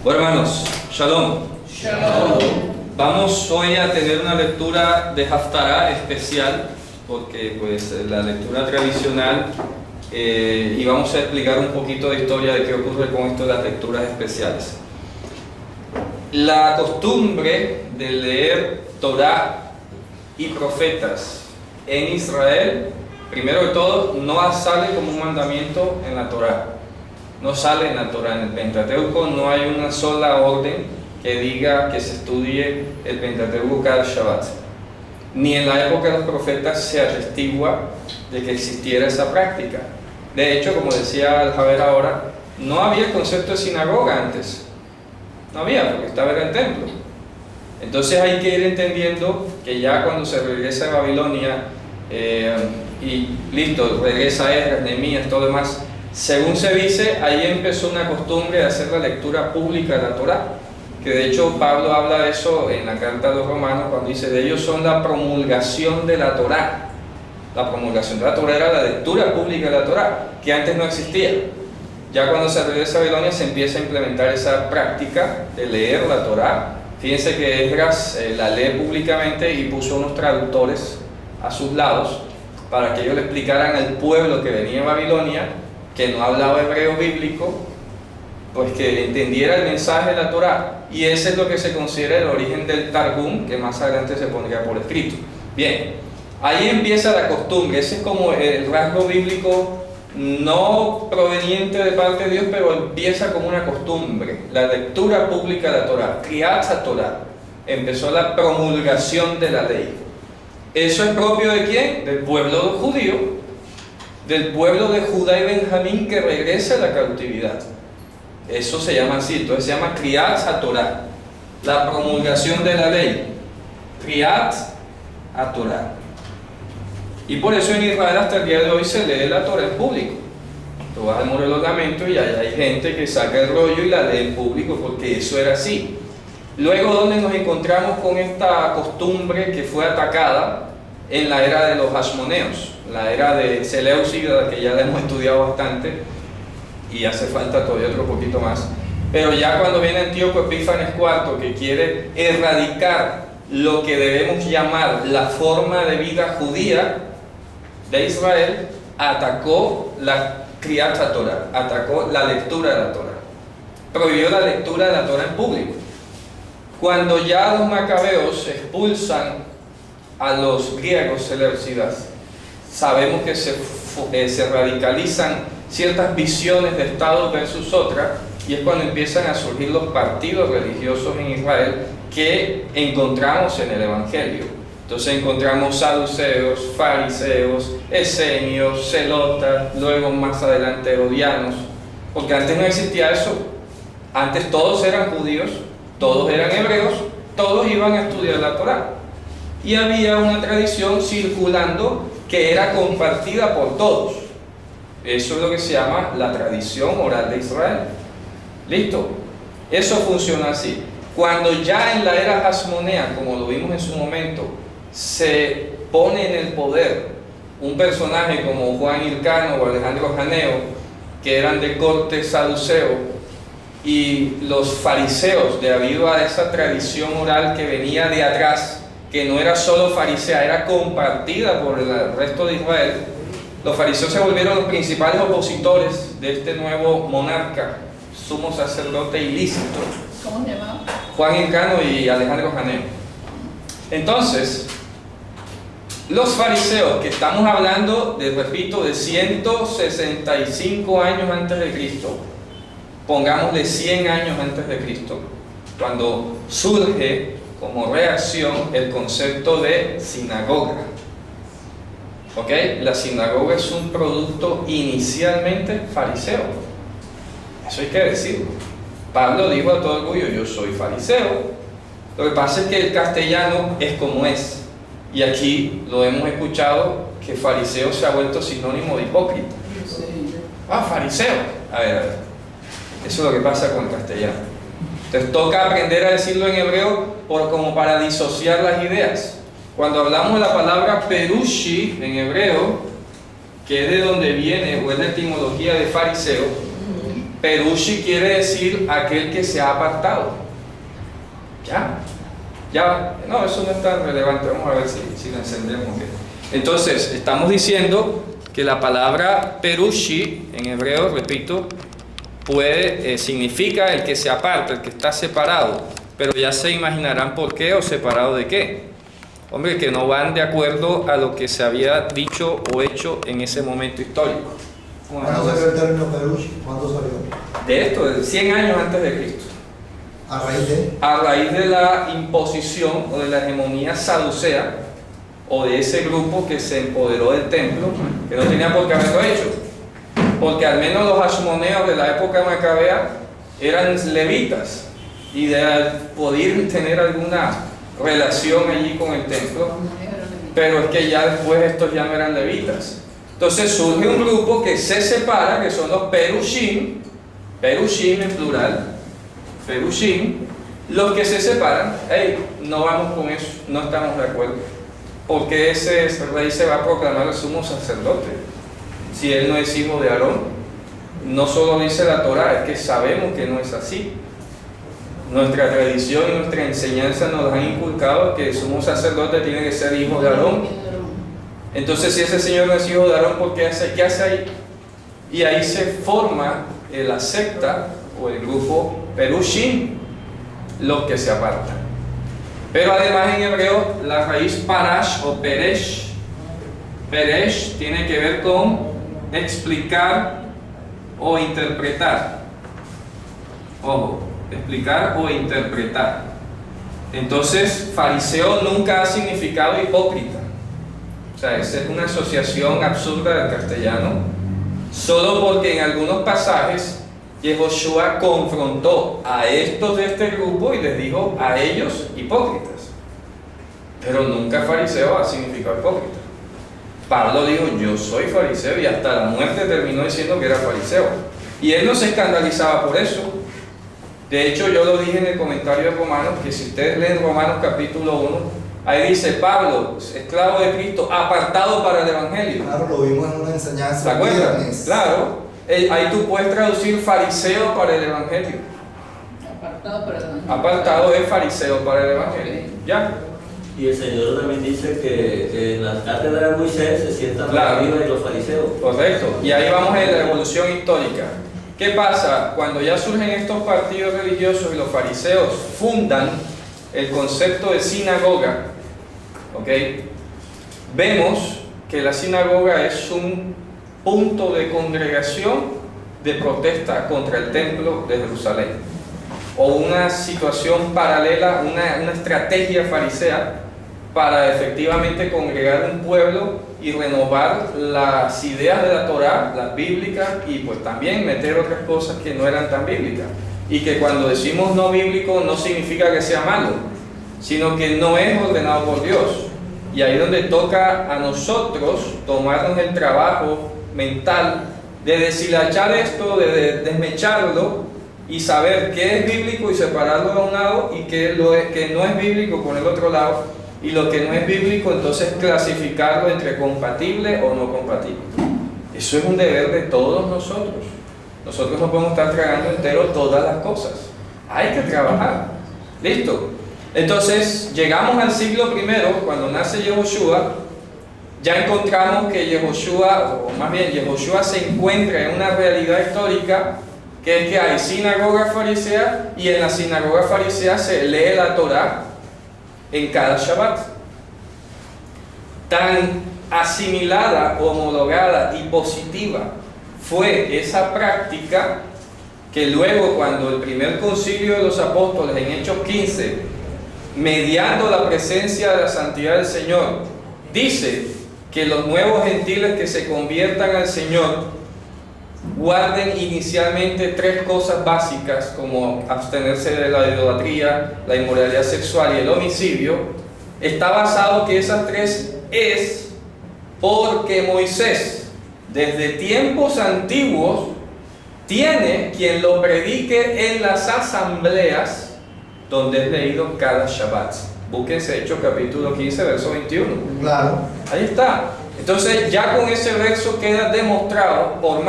Bueno, hermanos, Shalom. Shalom. Vamos hoy a tener una lectura de Haftarah especial, porque pues la lectura tradicional, y vamos a explicar un poquito de historia de qué ocurre con esto de las lecturas especiales. La costumbre de leer Torah y profetas en Israel, primero de todo, no sale como un mandamiento en la Torah. No sale en la Torah, en el Pentateuco no hay una sola orden que diga que se estudie el Pentateuco cada Shabbat. Ni en la época de los profetas se atestigua de que existiera esa práctica. De hecho, como decía el Javier ahora, no había el concepto de sinagoga antes. No había, porque estaba en el templo. Entonces hay que ir entendiendo que ya cuando se regresa a Babilonia y listo, regresa Esdras, Nehemías, todo lo demás, según se dice, ahí empezó una costumbre de hacer la lectura pública de la Torah, que de hecho Pablo habla de eso en la carta a los Romanos cuando dice de ellos son la promulgación de la Torah. La promulgación de la Torah era la lectura pública de la Torah, que antes no existía. Ya cuando se regresa a Babilonia se empieza a implementar esa práctica de leer la Torah. Fíjense que Esdras la lee públicamente y puso unos traductores a sus lados para que ellos le explicaran al pueblo que venía de Babilonia, que no hablaba hebreo bíblico, pues que entendiera el mensaje de la Torah. Y ese es lo que se considera el origen del Targum, que más adelante se pondría por escrito. Bien, ahí empieza la costumbre. Ese es como el rasgo bíblico no proveniente de parte de Dios, pero empieza como una costumbre. La lectura pública de la Torah, Kriyat Torah, empezó la promulgación de la ley. ¿Eso es propio de quién? Del pueblo judío, del pueblo de Judá y Benjamín que regresa a la cautividad. Eso se llama así, entonces se llama Kriyat Torah, la promulgación de la ley. Kriyat Torah. Y por eso en Israel hasta el día de hoy se lee la Torah en público. Tú vas al muro de los lamentos y ahí hay gente que saca el rollo y la lee en público porque eso era así. Luego, ¿dónde nos encontramos con esta costumbre que fue atacada? En la era de los Hasmoneos, la era de Seleucida, que ya la hemos estudiado bastante y hace falta todavía otro poquito más. Pero ya cuando viene Antíoco Epífanes IV, que quiere erradicar lo que debemos llamar la forma de vida judía de Israel, atacó la Kriyat Torah, atacó la lectura de la Torah, prohibió la lectura de la Torah en público. Cuando ya los macabeos expulsan a los griegos seleucidas, sabemos que se radicalizan ciertas visiones de Estado versus otras, y es cuando empiezan a surgir los partidos religiosos en Israel que encontramos en el Evangelio. Entonces encontramos saduceos, fariseos, esenios, celotas, luego más adelante herodianos, porque antes no existía eso. Antes todos eran judíos, todos eran hebreos, todos iban a estudiar la Torah. Y había una tradición circulando que era compartida por todos. Eso es lo que se llama la tradición oral de Israel. ¿Listo? Eso funciona así. Cuando ya en la era hasmonea, como lo vimos en su momento, se pone en el poder un personaje como Juan Hircano o Alejandro Janeo, que eran de corte saduceo, y los fariseos, debido a esa tradición oral que venía de atrás, que no era solo farisea, era compartida por el resto de Israel, los fariseos se volvieron los principales opositores de este nuevo monarca, sumo sacerdote ilícito. ¿Cómo se llamaba? Juan Hircano y Alejandro Janeo. Entonces, los fariseos, que estamos hablando, repito, de 165 años antes de Cristo, pongámosle 100 años antes de Cristo, cuando surge como reacción el concepto de sinagoga. ¿Ok? La sinagoga es un producto inicialmente fariseo. Eso hay que decirlo. Pablo dijo a todo orgullo, yo soy fariseo. Lo que pasa es que el castellano es como es. Y aquí lo hemos escuchado que fariseo se ha vuelto sinónimo de hipócrita. Ah, fariseo. A ver. Eso es lo que pasa con el castellano. Entonces toca aprender a decirlo en hebreo como para disociar las ideas. Cuando hablamos de la palabra perushi en hebreo, que es de donde viene, o es la etimología de fariseo, Perushi quiere decir aquel que se ha apartado. Ya, no, eso no es tan relevante. Vamos a ver si lo encendemos bien. Entonces, estamos diciendo que la palabra Perushi en hebreo, repito, significa el que se aparta, el que está separado, pero ya se imaginarán por qué o separado de qué. Hombre, que no van de acuerdo a lo que se había dicho o hecho en ese momento histórico. ¿Cuándo salió el término Perushi? ¿Cuándo salió? De esto, de 100 años antes de Cristo. ¿A raíz de? A raíz de la imposición o de la hegemonía saducea, o de ese grupo que se empoderó del templo, que no tenía por qué haberlo hecho. Porque al menos los hashmoneos de la época macabea eran levitas y podían tener alguna relación allí con el templo, pero es que ya después estos ya no eran levitas. Entonces surge un grupo que se separa, que son los Perushim en plural, Perushim, los que se separan. No vamos con eso, no estamos de acuerdo, porque ese rey se va a proclamar el sumo sacerdote si él no es hijo de Aarón. No solo dice la Torá, es que sabemos que no es así. Nuestra tradición y nuestra enseñanza nos han inculcado que el sumo sacerdote tiene que ser hijo de Aarón. Entonces, si ese señor no es hijo de Aarón, ¿qué hace ahí? Y ahí se forma la secta o el grupo Perushim, los que se apartan. Pero además en hebreo la raíz parash o peresh tiene que ver con explicar o interpretar. Ojo, explicar o interpretar. Entonces, fariseo nunca ha significado hipócrita. O sea, esa es una asociación absurda del castellano, solo porque en algunos pasajes Yehoshua confrontó a estos de este grupo y les dijo a ellos hipócritas. Pero nunca fariseo ha significado hipócrita. Pablo dijo, yo soy fariseo, y hasta la muerte terminó diciendo que era fariseo. Y él no se escandalizaba por eso. De hecho, yo lo dije en el comentario de Romanos, que si ustedes leen Romanos capítulo 1, ahí dice Pablo, esclavo de Cristo, apartado para el Evangelio. Claro, lo vimos en una enseñanza. ¿Se acuerdan? Claro, ahí tú puedes traducir fariseo para el Evangelio. Apartado para el Evangelio. Apartado es fariseo para el Evangelio. ¿Ya? Y el Señor también dice que en las cátedras de Moisés se sientan arriba de los fariseos. Correcto. Y ahí vamos en la evolución histórica. ¿Qué pasa? Cuando ya surgen estos partidos religiosos y los fariseos fundan el concepto de sinagoga, ¿ok? Vemos que la sinagoga es un punto de congregación de protesta contra el templo de Jerusalén, o una situación paralela, una estrategia farisea para efectivamente congregar un pueblo y renovar las ideas de la Torá, las bíblicas, y pues también meter otras cosas que no eran tan bíblicas. Y que cuando decimos no bíblico no significa que sea malo, sino que no es ordenado por Dios. Y ahí es donde toca a nosotros tomarnos el trabajo mental de deshilachar esto, de desmecharlo y saber qué es bíblico y separarlo de un lado, y qué que no es bíblico por el otro lado, y lo que no es bíblico entonces clasificarlo entre compatible o no compatible. Eso es un deber de todos nosotros. Nosotros no podemos estar tragando entero todas las cosas. Hay que trabajar. ¿Listo? Entonces, llegamos al siglo I, cuando nace Yehoshua. Ya encontramos que Yehoshua se encuentra en una realidad histórica, que es que hay sinagoga farisea, y en la sinagoga farisea se lee la Torá en cada Shabbat. Tan asimilada, homologada y positiva fue esa práctica, que luego, cuando el primer concilio de los apóstoles en Hechos 15, mediando la presencia de la santidad del Señor, dice que los nuevos gentiles que se conviertan al Señor guarden inicialmente 3 cosas básicas, como abstenerse de la idolatría, la inmoralidad sexual y el homicidio. Está basado que esas 3 es porque Moisés, desde tiempos antiguos, tiene quien lo predique en las asambleas donde es leído cada Shabbat. Búsquense Hechos capítulo 15, verso 21. Claro. Ahí está. Entonces ya con ese verso queda demostrado por más